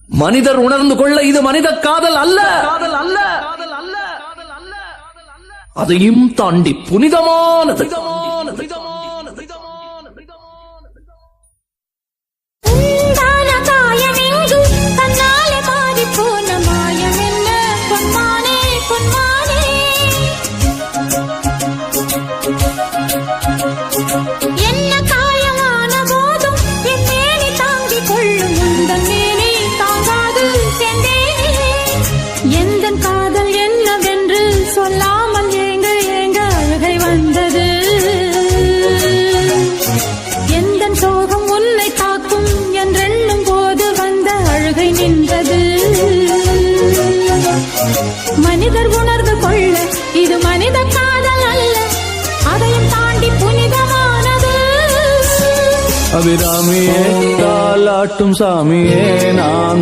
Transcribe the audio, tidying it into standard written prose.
மனிதர் உணர்ந்து கொள்ள இது மனித காதல் அல்ல, அதையும் தாண்டி புனிதமானது. சொல்லாமல் ஏங்க ஏங்க அழுகை வந்தது. எந்த சோகம் உன்னை தாக்கும் என்றெண்ணும் போது வந்த அழுகை நின்றது. மனிதர் உணர்ந்து கொள்ள இது மனித காதல் அல்ல, அதையும் தாண்டி புனிதமானது. அபிராமியே தாலாட்டும் சாமியே நான்